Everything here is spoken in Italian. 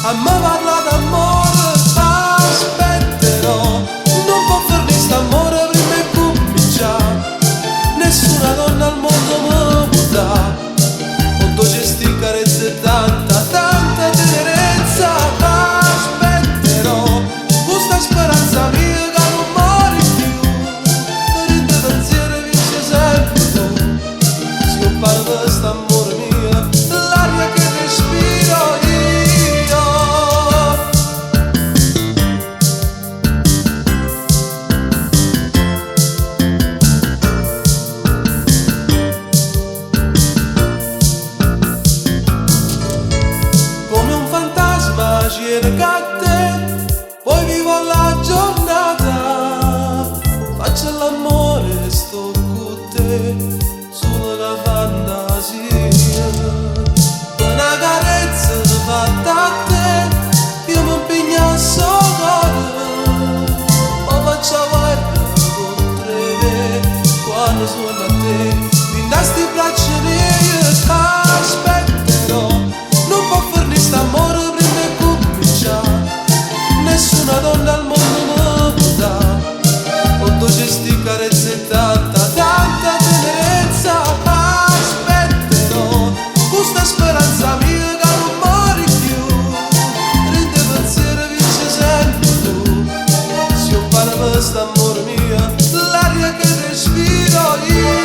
a me parla d'amore, aspetterò, non può farmi st'amore prima e cominciare, nessuna donna al mondo mi può dare, con dolce sti carezze e tanta, tanta tenerezza, aspetterò, questa speranza mia che non muore più, per il tuo pensiero vince sempre tu, si compare quest'amore mio, l'aria che respiro io. Come un fantasma ci recate, poi vivo la giornata, faccio l'amore, sto con te, solo la fantasia. Una carezza fatta a te, io mi impegno a cuore, ma faccio guarda contro me, quando suona a te, vinta sti braccia miei, t'aspetterò, non può farmi st'amore prima e cominciare, nessuna donna al mondo mi può dare, con dolce sti carezze e tanta, tanta tenerezza, aspetterò, questa speranza mia che non muore più, rende pensiero vince sempre tu, si impara quest'amore mio, l'aria che respiro io.